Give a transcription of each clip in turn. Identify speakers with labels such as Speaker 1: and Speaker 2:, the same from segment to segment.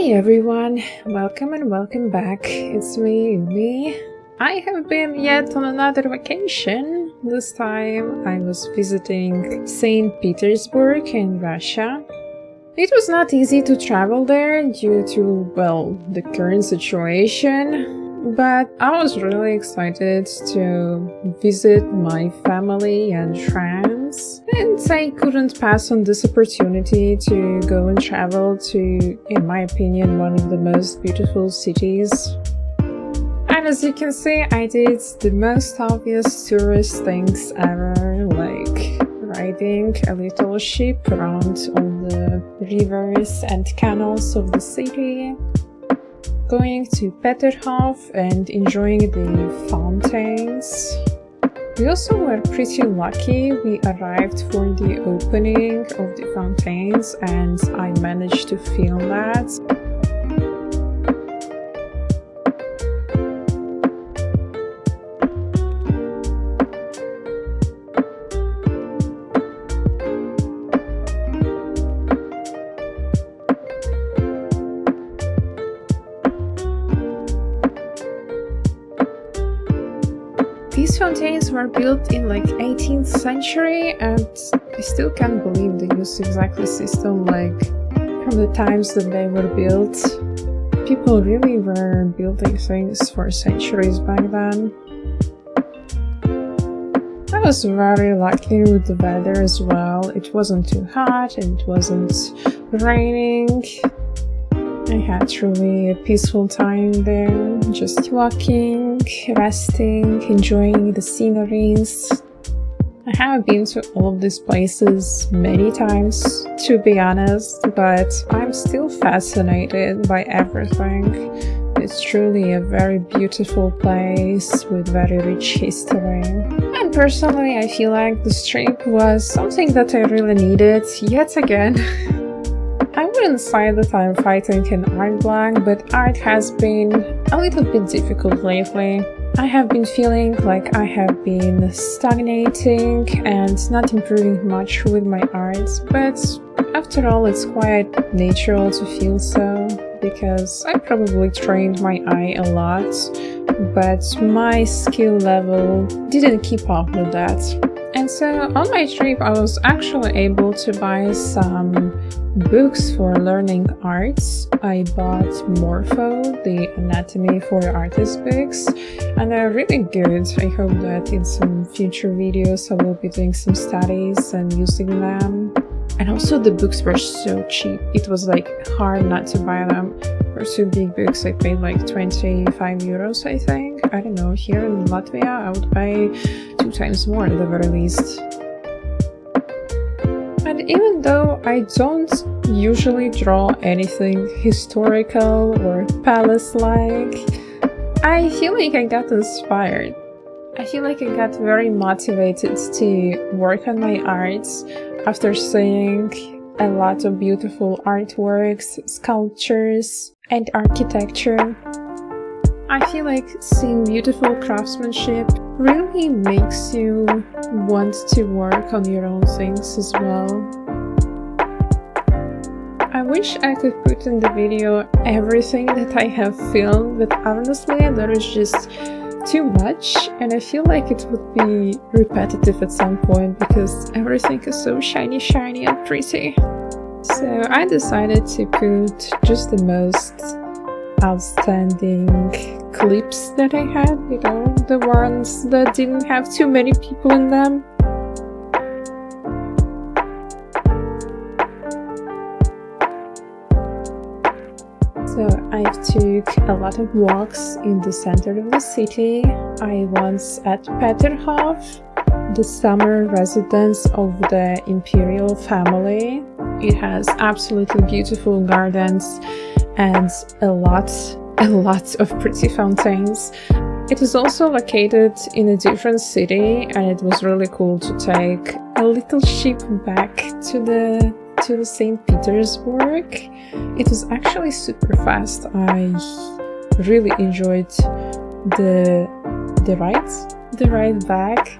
Speaker 1: Hey everyone, welcome and welcome back. It's me, Umi. I have been yet on another vacation. This time I was visiting St. Petersburg in Russia. It was not easy to travel there due to, the current situation. But I was really excited to visit my family and friends, and I couldn't pass on this opportunity to go and travel to, in my opinion, one of the most beautiful cities. And as you can see, I did the most obvious tourist things ever, like riding a little ship around all the rivers and canals of the city, going to Peterhof and enjoying the fountains. We also were pretty lucky. We arrived for the opening of the fountains and I managed to film that. These fountains were built in like 18th century and I still can't believe they used exactly system like from the times that they were built. People really were building things for centuries back then. I was very lucky with the weather as well. It wasn't too hot and it wasn't raining. I had truly a peaceful time there, just walking, resting, enjoying the sceneries. I have been to all of these places many times, to be honest, but I'm still fascinated by everything. It's truly a very beautiful place with very rich history. And personally, I feel like this trip was something that I really needed yet again. I wouldn't say that I'm fighting an art block, but art has been a little bit difficult lately. I have been feeling like I have been stagnating and not improving much with my art, but after all it's quite natural to feel so, because I probably trained my eye a lot, but my skill level didn't keep up with that. And so on my trip I was actually able to buy some books for learning arts. I bought Morpho, the Anatomy for Artists books, and they're really good. I hope that in some future videos I will be doing some studies and using them. And also the books were so cheap. It was like hard not to buy them. For two big books I paid like 25 euros, I think. I don't know, here in Latvia I would pay 2 times more at the very least. And even though I don't usually draw anything historical or palace-like, I feel like I got inspired. I feel like I got very motivated to work on my art after seeing a lot of beautiful artworks, sculptures, and architecture. I feel like seeing beautiful craftsmanship really makes you want to work on your own things as well. I wish I could put in the video everything that I have filmed, but honestly there is just too much and I feel like it would be repetitive at some point because everything is so shiny and pretty. So I decided to put just the most outstanding clips that I had, the ones that didn't have too many people in them. So I took a lot of walks in the center of the city. I was at Peterhof, the summer residence of the imperial family. It has absolutely beautiful gardens and a lot of pretty fountains. It is also located in a different city and it was really cool to take a little ship back to the St. Petersburg. It was actually super fast. I really enjoyed the ride back,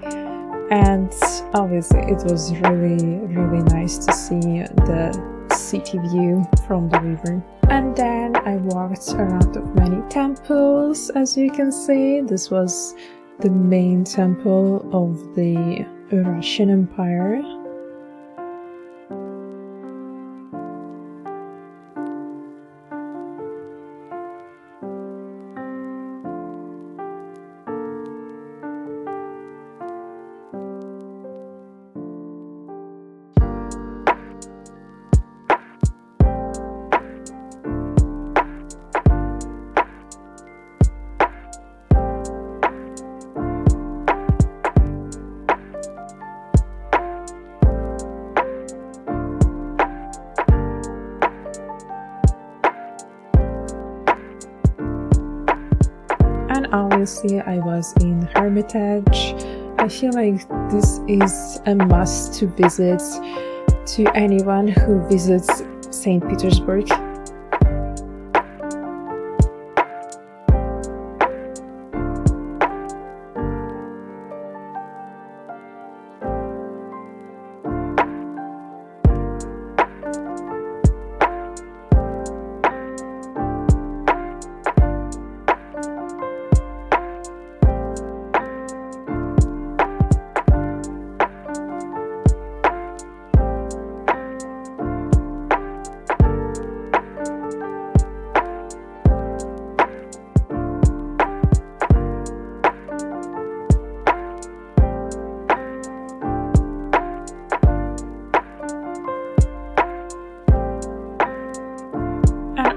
Speaker 1: and obviously it was really nice to see the city view from the river. And then I walked around of many temples. As you can see, this was the main temple of the Russian Empire. Obviously, I was in Hermitage. I feel like this is a must to visit to anyone who visits St. Petersburg.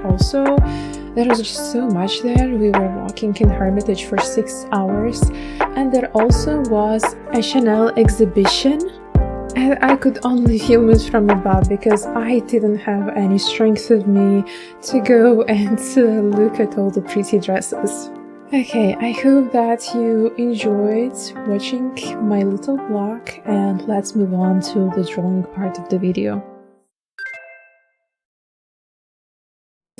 Speaker 1: Also, there was just so much there. We were walking in Hermitage for 6 hours, and there also was a Chanel exhibition, and I could only film it from above because I didn't have any strength of me to go and to look at all the pretty dresses. Okay, I hope that you enjoyed watching my little vlog, and let's move on to the drawing part of the video.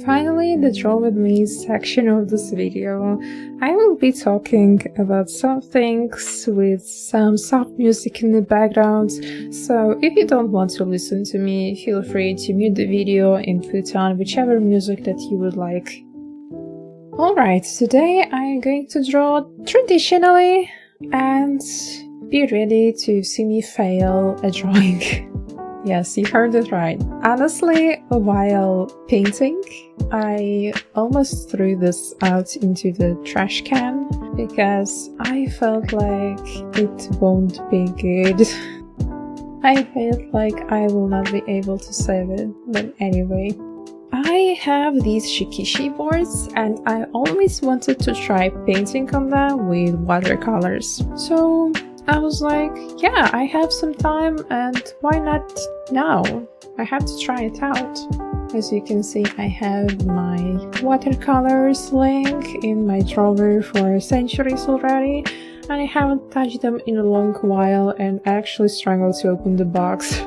Speaker 1: Finally, the Draw With Me section of this video. I will be talking about some things with some soft music in the background, so if you don't want to listen to me, feel free to mute the video and put on whichever music that you would like. Alright, today I'm going to draw traditionally, and be ready to see me fail a drawing. Yes, you heard it right. Honestly, while painting, I almost threw this out into the trash can because I felt like it won't be good. I felt like I will not be able to save it, but anyway. I have these shikishi boards and I always wanted to try painting on them with watercolors. So I was like, yeah, I have some time and why not now? I have to try it out. As you can see, I have my watercolors link in my drawer for centuries already, and I haven't touched them in a long while and actually struggled to open the box.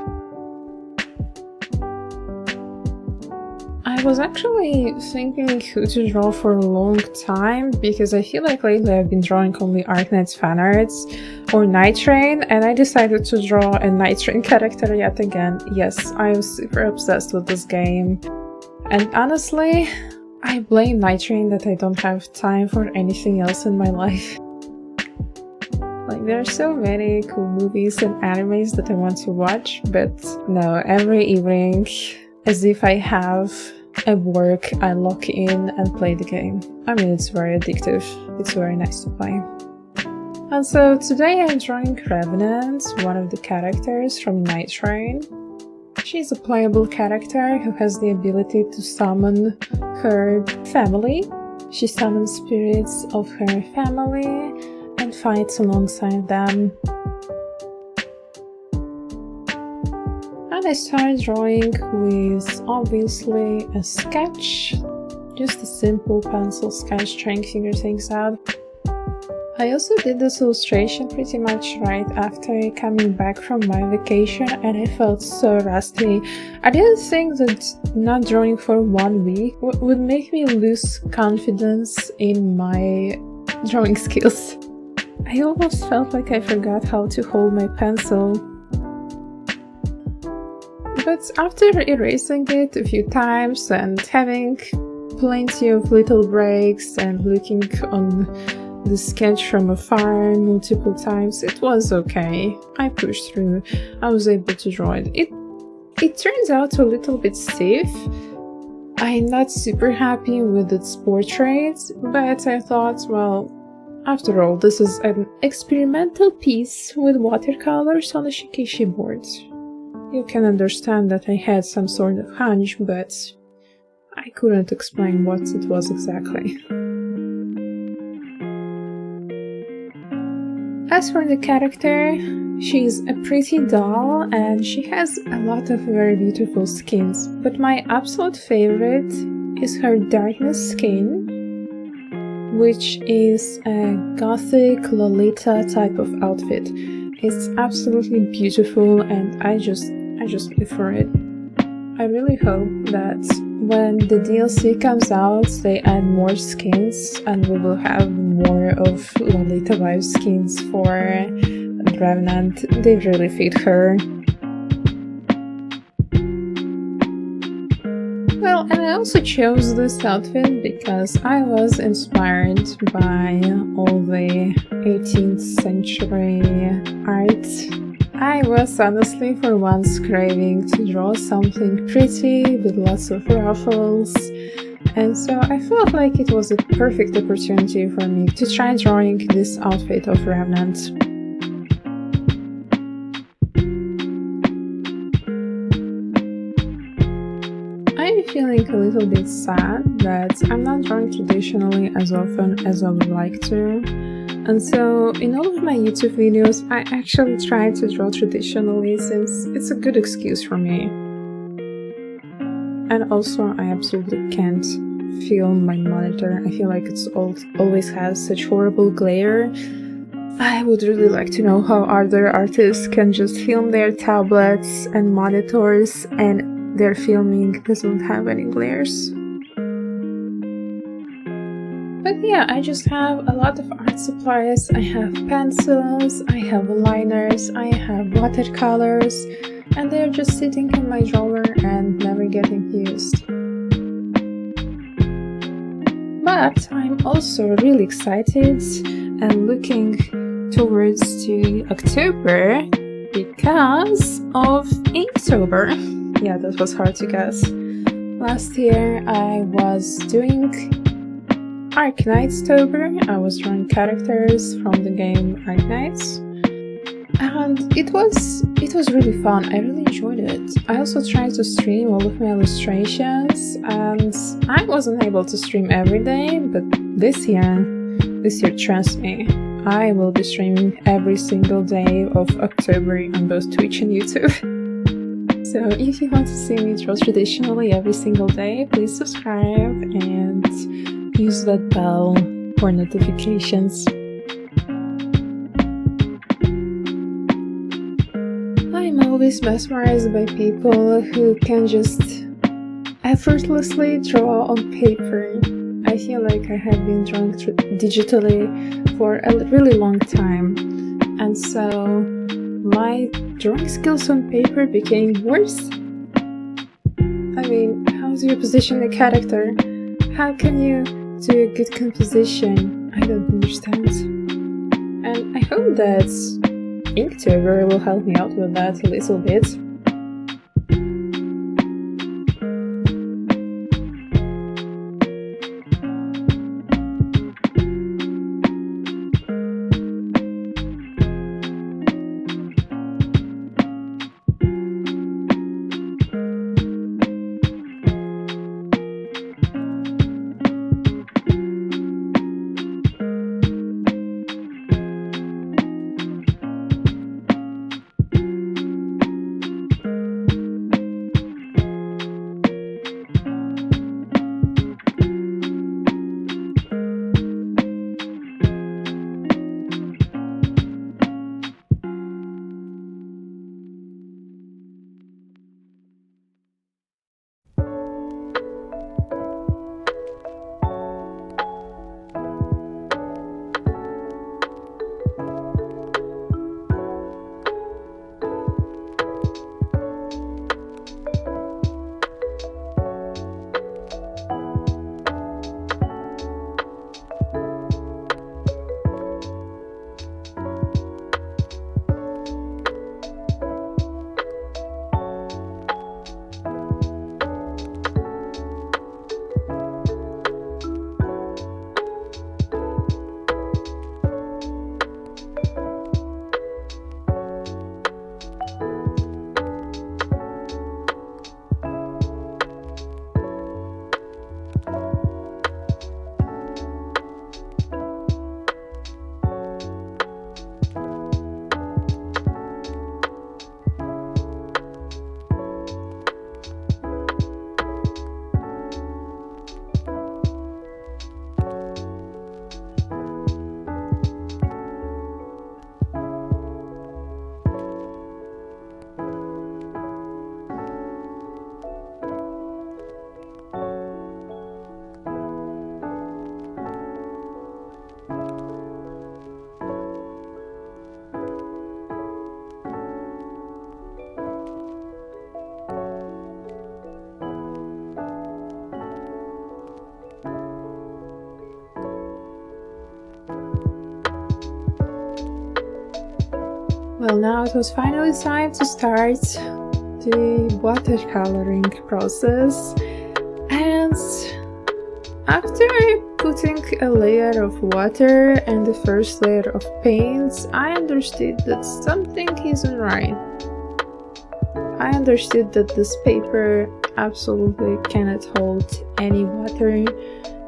Speaker 1: I was actually thinking who to draw for a long time because I feel like lately I've been drawing only Arknight's fan arts or Nightreign, and I decided to draw a Nightreign character yet again. Yes, I am super obsessed with this game. And honestly, I blame Nightreign that I don't have time for anything else in my life. Like, there are so many cool movies and animes that I want to watch, but no, every evening, as if I have at work, I log in and play the game. I mean, it's very addictive. It's very nice to play. And so today I'm drawing Revenant, one of the characters from Nightreign. She's a playable character who has the ability to summon her family. She summons spirits of her family and fights alongside them. And I started drawing with obviously a sketch, just a simple pencil sketch trying to figure things out. I also did this illustration pretty much right after coming back from my vacation and I felt so rusty. I didn't think that not drawing for 1 week would make me lose confidence in my drawing skills. I almost felt like I forgot how to hold my pencil. But after erasing it a few times and having plenty of little breaks and looking on the sketch from afar multiple times, it was okay. I pushed through. I was able to draw it. It turns out a little bit stiff. I'm not super happy with its portrait, but I thought, well, after all, this is an experimental piece with watercolors on a Shikishi board. You can understand that I had some sort of hunch, but I couldn't explain what it was exactly. As for the character, she's a pretty doll and she has a lot of very beautiful skins, but my absolute favorite is her darkness skin, which is a gothic Lolita type of outfit. It's absolutely beautiful and I just live for it. I really hope that when the DLC comes out, they add more skins and we will have more of Lolita vibe skins for Revenant. They really fit her. Well, and I also chose this outfit because I was inspired by all the 18th century art. I was honestly for once craving to draw something pretty with lots of ruffles, and so I felt like it was a perfect opportunity for me to try drawing this outfit of Revenant. I'm feeling a little bit sad that I'm not drawing traditionally as often as I would like to. And so, in all of my YouTube videos, I actually try to draw traditionally since it's a good excuse for me. And also, I absolutely can't film my monitor. I feel like it's always has such horrible glare. I would really like to know how other artists can just film their tablets and monitors and their filming doesn't have any glares. But yeah, I just have a lot of art supplies. I have pencils, I have liners, I have watercolors, and they're just sitting in my drawer and never getting used. But I'm also really excited and looking towards to October because of Inktober. Yeah, that was hard to guess. Last year I was doing Arknightstober. I was drawing characters from the game Arknights, and it was really fun. I really enjoyed it. I also tried to stream all of my illustrations, and I wasn't able to stream every day, but this year, trust me, I will be streaming every single day of October on both Twitch and YouTube. So if you want to see me draw traditionally every single day, please subscribe and use that bell for notifications. I'm always mesmerized by people who can just effortlessly draw on paper. I feel like I have been drawing digitally for a really long time, and so my drawing skills on paper became worse. I mean, how do you position a character? How can you do a good composition? I don't understand. And I hope that Inktober will help me out with that a little bit. Well, now it was finally time to start the watercoloring process, and after putting a layer of water and the first layer of paints, I understood that something isn't right. I understood that this paper absolutely cannot hold any water,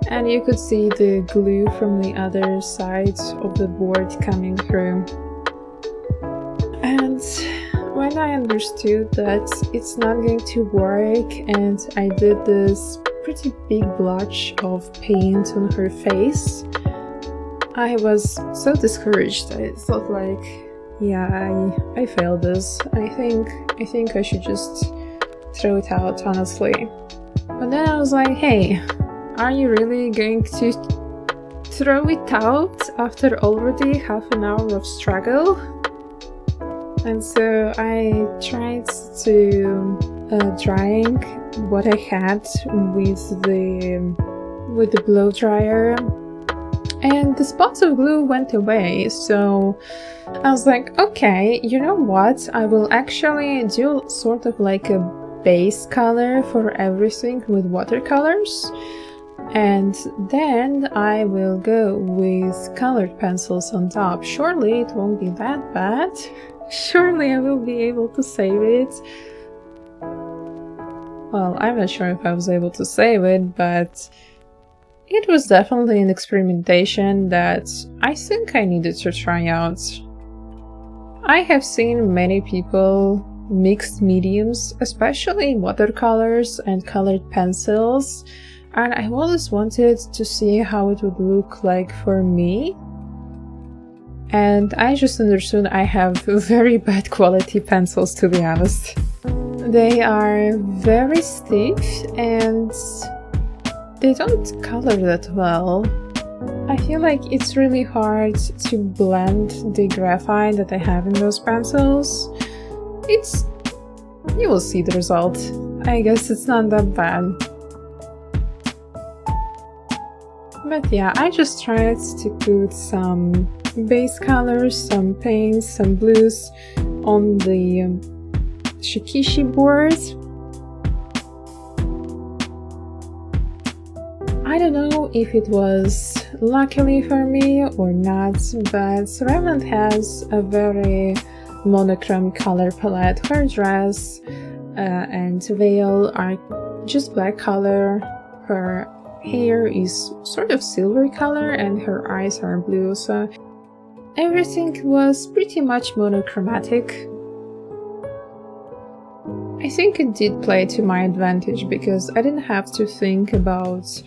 Speaker 1: and you could see the glue from the other side of the board coming through. And when I understood that it's not going to work, and I did this pretty big blotch of paint on her face, I was so discouraged. I thought like, yeah, I failed this. I think I should just throw it out, honestly. But then I was like, hey, are you really going to throw it out after already half an hour of struggle? And so I tried to drying what I had with the blow dryer, and the spots of glue went away. So I was like, okay, you know what? I will actually do sort of like a base color for everything with watercolors, and then I will go with colored pencils on top. Surely it won't be that bad. Surely I will be able to save it. Well, I'm not sure if I was able to save it, but it was definitely an experimentation that I think I needed to try out. I have seen many people mix mediums, especially watercolors and colored pencils, and I always wanted to see how it would look like for me. And I just understood I have very bad quality pencils, to be honest. They are very stiff and they don't color that well. I feel like it's really hard to blend the graphite that I have in those pencils. You will see the result. I guess it's not that bad. But yeah, I just tried to put some base colors, some paints, some blues on the shikishi board. I don't know if it was luckily for me or not, but Revenant has a very monochrome color palette. Her dress and veil are just black color, her hair is sort of silver color, and her eyes are blue, so everything was pretty much monochromatic. I think it did play to my advantage because I didn't have to think about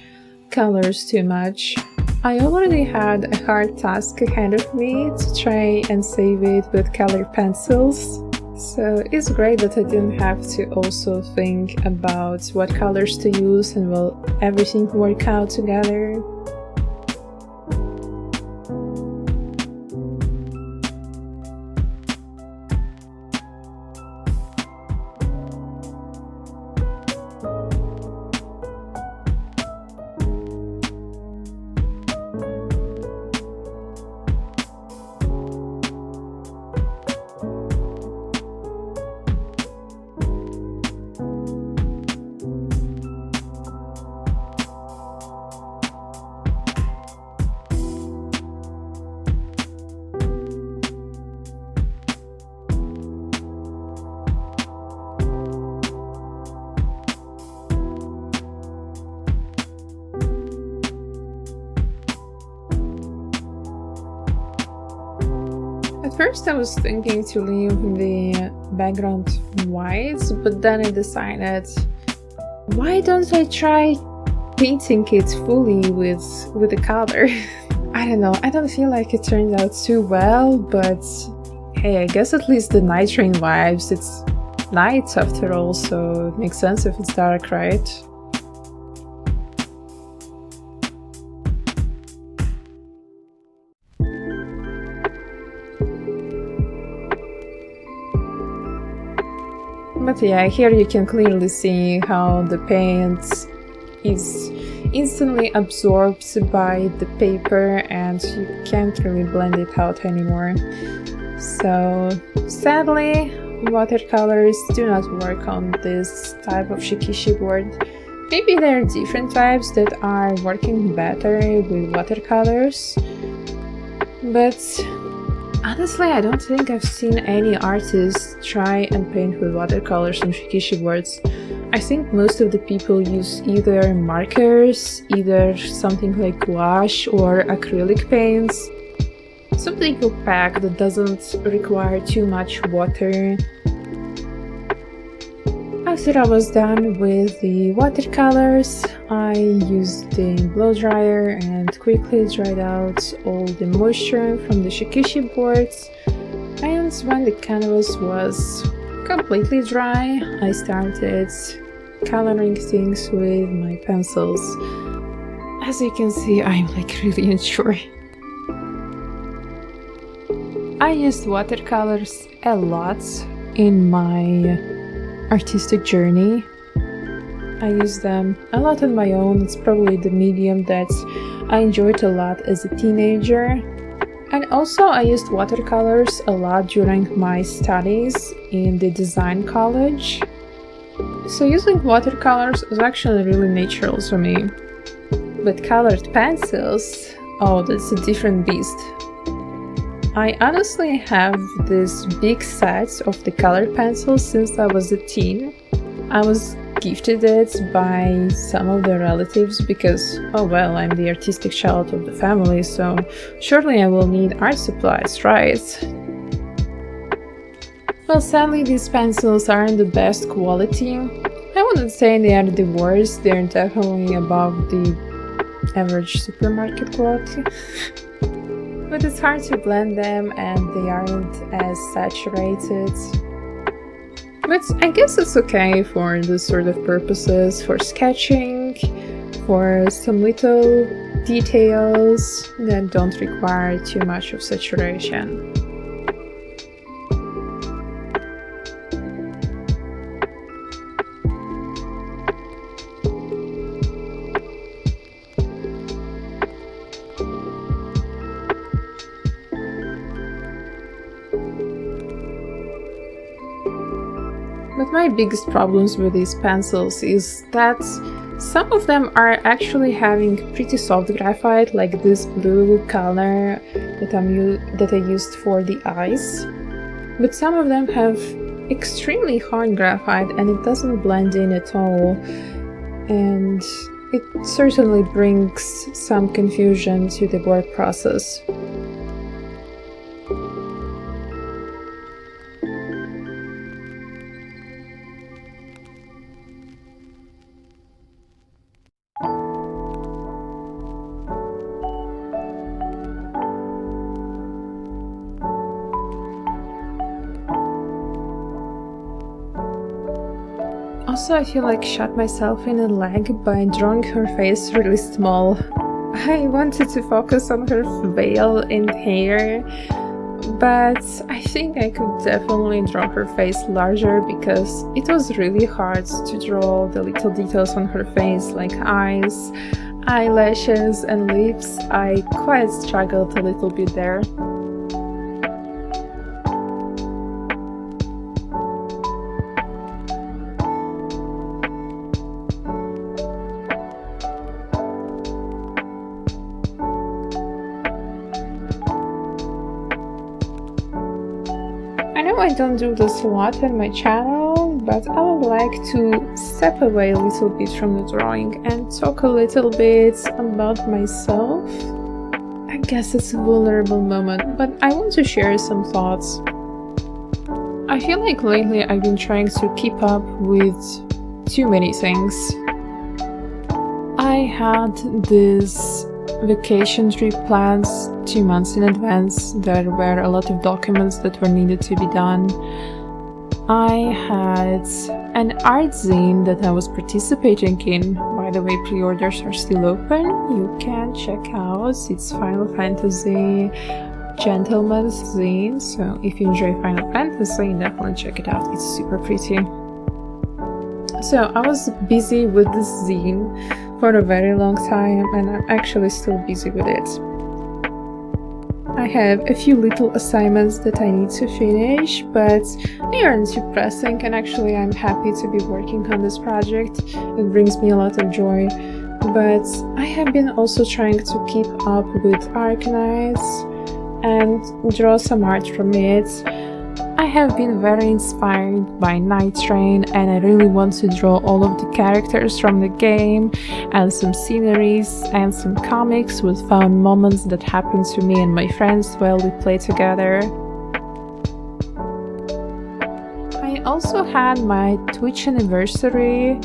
Speaker 1: colors too much. I already had a hard task ahead of me to try and save it with colored pencils, so it's great that I didn't have to also think about what colors to use and will everything work out together. First I was thinking to leave the background white, but then I decided, why don't I try painting it fully with the color? I don't know, I don't feel like it turned out too well, but hey, I guess at least the Nightreign vibes. It's night after all, so it makes sense if it's dark, right? But yeah, here you can clearly see how the paint is instantly absorbed by the paper and you can't really blend it out anymore. So sadly, watercolors do not work on this type of shikishi board. Maybe there are different types that are working better with watercolors, but honestly, I don't think I've seen any artists try and paint with watercolors on shikishi boards. I think most of the people use either markers, either something like gouache or acrylic paints. Something opaque that doesn't require too much water. After I was done with the watercolors, I used the blow dryer and quickly dried out all the moisture from the shikishi boards. And when the canvas was completely dry, I started coloring things with my pencils. As you can see, I'm like really unsure. I used watercolors a lot in my artistic journey. I use them a lot on my own. It's probably the medium that I enjoyed a lot as a teenager. And also I used watercolors a lot during my studies in the design college. So using watercolors was actually really natural for me. But colored pencils, oh, that's a different beast. I honestly have this big set of the colored pencils since I was a teen. I was gifted it by some of the relatives because, oh well, I'm the artistic child of the family, so surely I will need art supplies, right? Well, sadly, these pencils aren't the best quality. I wouldn't say they are the worst, they're definitely above the average supermarket quality. But it's hard to blend them and they aren't as saturated. But I guess it's okay for this sort of purposes, for sketching, for some little details that don't require too much of saturation. But my biggest problems with these pencils is that some of them are actually having pretty soft graphite, like this blue color that I used for the eyes. But some of them have extremely hard graphite and it doesn't blend in at all. And it certainly brings some confusion to the work process. Also, I feel like shot myself in the leg by drawing her face really small. I wanted to focus on her veil and hair, but I think I could definitely draw her face larger because it was really hard to draw the little details on her face like eyes, eyelashes and lips. I quite struggled a little bit there. I don't do this a lot on my channel, but I would like to step away a little bit from the drawing and talk a little bit about myself. I guess it's a vulnerable moment, but I want to share some thoughts. I feel like lately I've been trying to keep up with too many things. I had this vacation trip plans 2 months in advance. There were a lot of documents that were needed to be done. I had an art zine that I was participating in. By the way, pre-orders are still open. You can check out. It's Final Fantasy Gentleman's Zine. So if you enjoy Final Fantasy, definitely check it out. It's super pretty. So I was busy with this zine for a very long time and I'm actually still busy with it. I have a few little assignments that I need to finish, but they aren't too pressing, and actually I'm happy to be working on this project. It brings me a lot of joy. But I have been also trying to keep up with Arknights and draw some art from it. I have been very inspired by Nightreign, and I really want to draw all of the characters from the game and some sceneries and some comics with fun moments that happen to me and my friends while we play together. I also had my Twitch anniversary,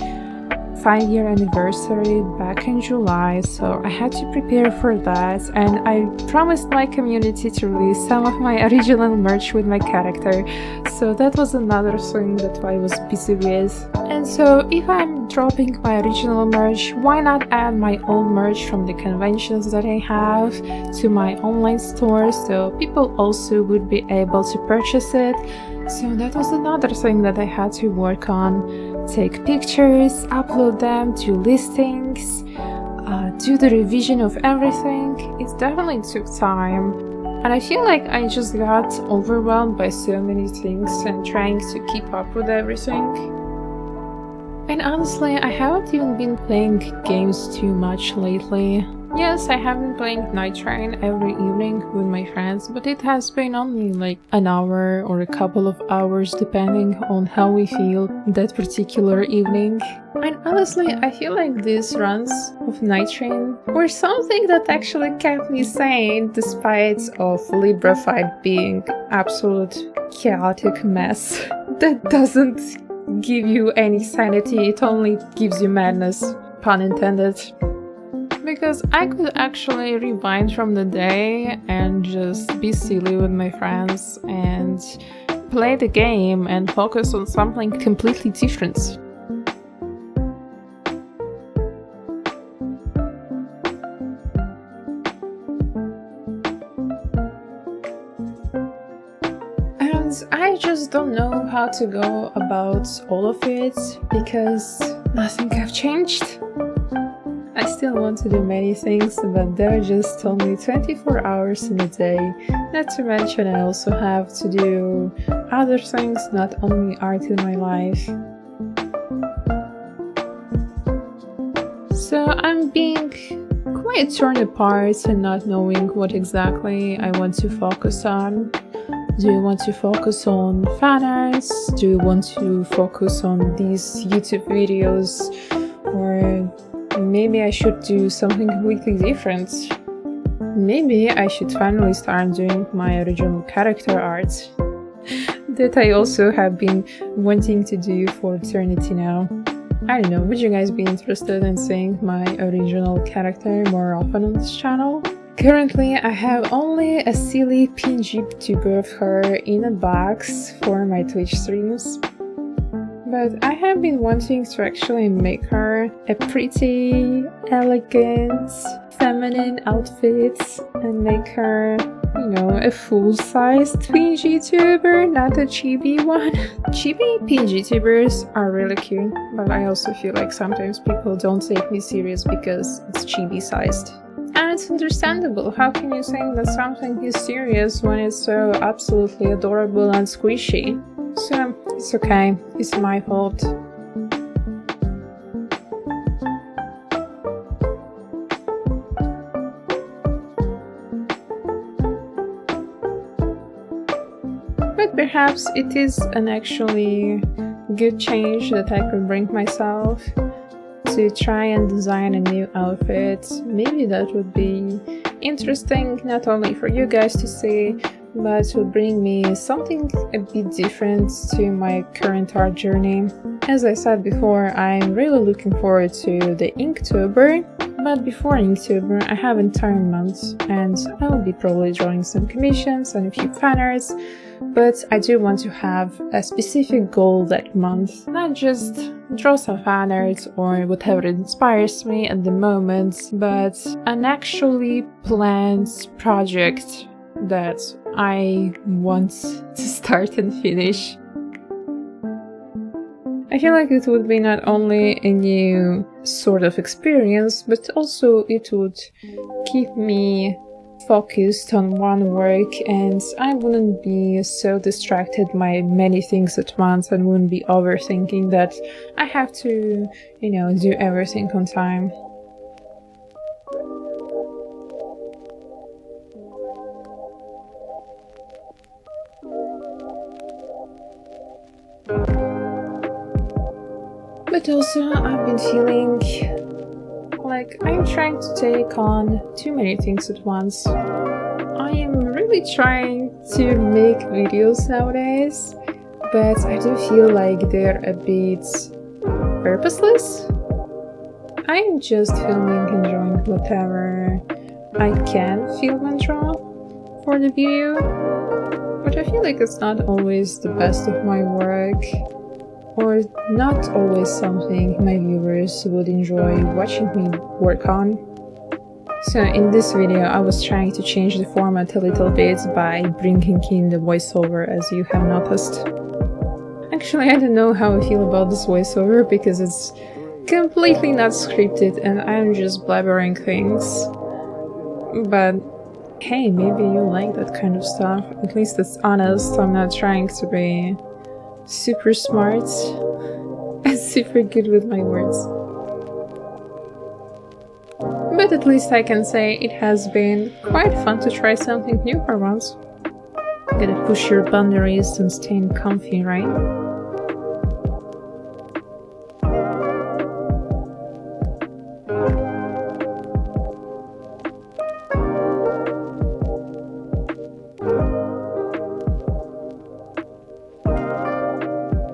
Speaker 1: 5-year anniversary back in July, so I had to prepare for that, and I promised my community to release some of my original merch with my character, so that was another thing that I was busy with. And so if I'm dropping my original merch, why not add my old merch from the conventions that I have to my online store, so people also would be able to purchase it. So that was another thing that I had to work on. Take pictures, upload them, do listings, do the revision of everything. It definitely took time, and I feel like I just got overwhelmed by so many things and trying to keep up with everything. And honestly, I haven't even been playing games too much lately. Yes, I have been playing Nightreign every evening with my friends, but it has been only like an hour or a couple of hours depending on how we feel that particular evening. And honestly, I feel like these runs of Nightreign were something that actually kept me sane despite of Libra fight being absolute chaotic mess that doesn't give you any sanity, it only gives you madness, pun intended. Because I could actually rewind from the day and just be silly with my friends and play the game and focus on something completely different. And I just don't know how to go about all of it because nothing have changed. I still want to do many things, but there are just only 24 hours in a day. Not to mention I also have to do other things, not only art in my life. So I'm being quite torn apart and not knowing what exactly I want to focus on. Do you want to focus on fan arts? Do you want to focus on these YouTube videos? Or maybe I should do something completely different. Maybe I should finally start doing my original character art that I also have been wanting to do for eternity now. I don't know, would you guys be interested in seeing my original character more often on this channel? Currently, I have only a silly PNG tuber of her in a box for my Twitch streams. But I have been wanting to actually make her a pretty, elegant, feminine outfit and make her, you know, a full-sized PNG tuber, not a chibi one. Chibi PNG tubers are really cute, but I also feel like sometimes people don't take me serious because it's chibi-sized. And it's understandable. How can you say that something is serious when it's so absolutely adorable and squishy? So, it's okay. It's my fault. But perhaps it is an actually good change that I could bring myself to try and design a new outfit. Maybe that would be interesting, not only for you guys to see, but would bring me something a bit different to my current art journey. As I said before, I'm really looking forward to the Inktober, but before Inktober I have an entire month and I'll be probably drawing some commissions and a few fan arts, but I do want to have a specific goal that month, not just draw some fan art or whatever inspires me at the moment, but an actually planned project that I want to start and finish. I feel like it would be not only a new sort of experience, but also it would keep me focused on one work, and I wouldn't be so distracted by many things at once and wouldn't be overthinking that I have to, do everything on time. But also, I've been feeling like I'm trying to take on too many things at once. I am really trying to make videos nowadays, but I do feel like they're a bit purposeless. I am just filming, enjoying whatever I can film and draw for the video, but I feel like it's not always the best of my work, or not always something my viewers would enjoy watching me work on. So in this video I was trying to change the format a little bit by bringing in the voiceover, as you have noticed. Actually, I don't know how I feel about this voiceover because it's completely not scripted and I'm just blabbering things. But hey, maybe you like that kind of stuff. At least it's honest. I'm not trying to be super smart and super good with my words. But at least I can say it has been quite fun to try something new for once. Gotta push your boundaries and stay comfy, right?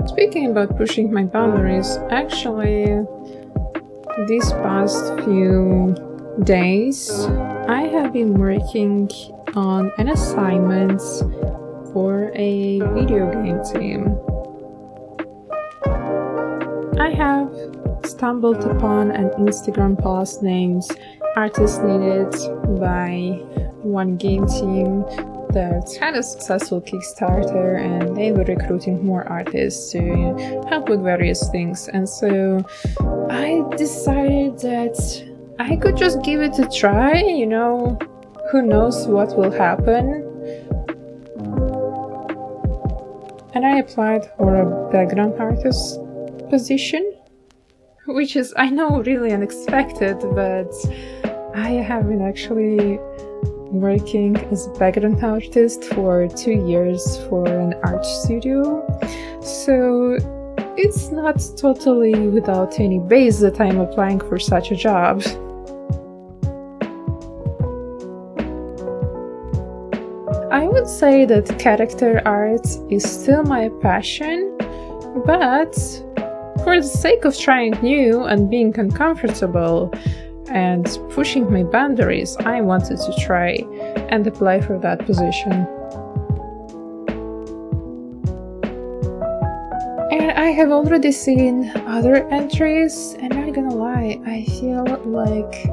Speaker 1: Speaking about pushing my boundaries, actually, these past few days, I have been working on an assignment for a video game team. I have stumbled upon an Instagram post named Artists Needed by one game team that had a successful Kickstarter, and they were recruiting more artists to help with various things. And so I decided that I could just give it a try, who knows what will happen. And I applied for a background artist position, which is, I know, really unexpected, but I have been actually working as a background artist for 2 years for an art studio, so it's not totally without any base that I'm applying for such a job. I would say that character art is still my passion, but for the sake of trying new and being uncomfortable and pushing my boundaries, I wanted to try and apply for that position. And I have already seen other entries, and I'm not gonna lie, I feel like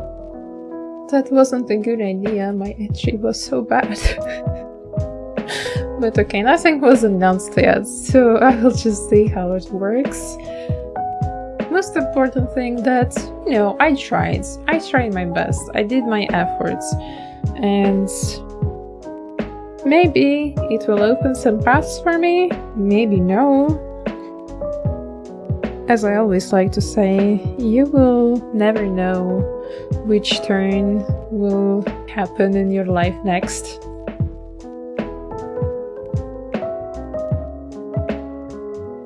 Speaker 1: that wasn't a good idea. My entry was so bad. But okay, nothing was announced yet, so I will just see how it works. Most important thing that, I tried my best, I did my efforts, and maybe it will open some paths for me, maybe no. As I always like to say, you will never know which turn will happen in your life next.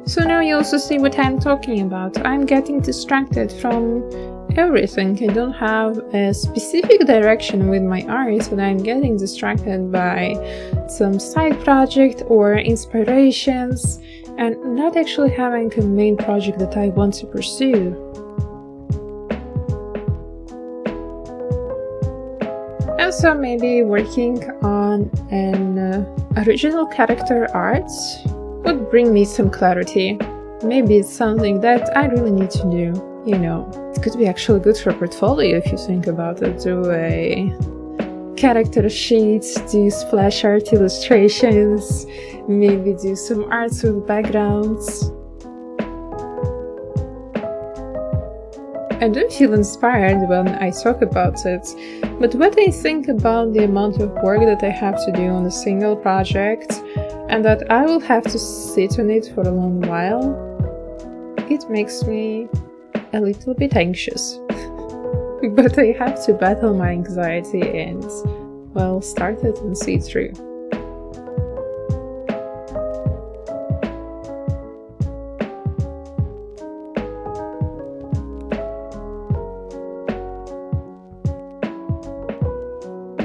Speaker 1: So now you also see what I'm talking about. I'm getting distracted from everything. I don't have a specific direction with my art, and I'm getting distracted by some side project or inspirations, and not actually having a main project that I want to pursue. And so maybe working on an original character art would bring me some clarity. Maybe it's something that I really need to do, It could be actually good for portfolio if you think about it. Do a character sheet, do splash art illustrations, maybe do some arts with backgrounds. I do feel inspired when I talk about it, but when I think about the amount of work that I have to do on a single project, and that I will have to sit on it for a long while, it makes me a little bit anxious. But I have to battle my anxiety and, well, start it and see it through.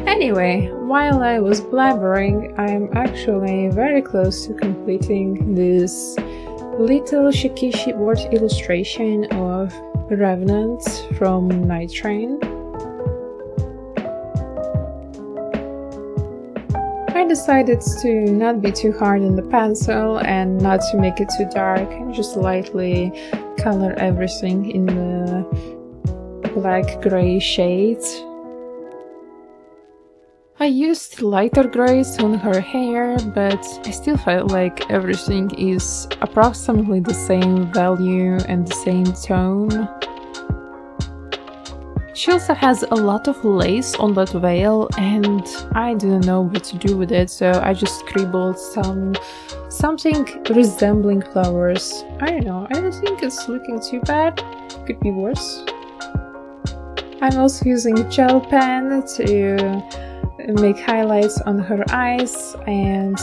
Speaker 1: Anyway, while I was blabbering, I'm actually very close to completing this little Shikishi board illustration of Revenant from Nightreign. I decided to not be too hard on the pencil and not to make it too dark, and just lightly color everything in the black gray shades. I used lighter grays on her hair, but I still felt like everything is approximately the same value and the same tone. She also has a lot of lace on that veil, and I didn't know what to do with it, so I just scribbled something resembling flowers. I don't know, I don't think it's looking too bad, could be worse. I'm also using a gel pen to make highlights on her eyes and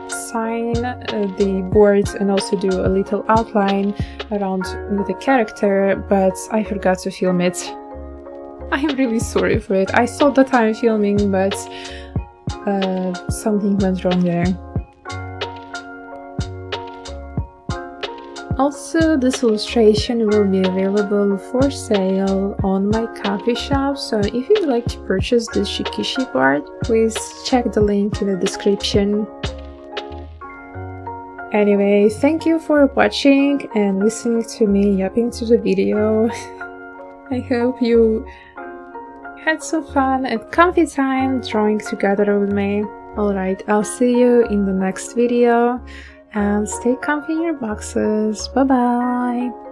Speaker 1: sign the board, and also do a little outline around the character, but I forgot to film it. I'm really sorry for it. I thought that I'm filming, but something went wrong there. Also, this illustration will be available for sale on my coffee shop, so if you'd like to purchase this Shikishi board, please check the link in the description. Anyway, thank you for watching and listening to me yapping to the video. I hope you had some fun and comfy time drawing together with me. Alright, I'll see you in the next video. And stay comfy in your boxes. Bye bye!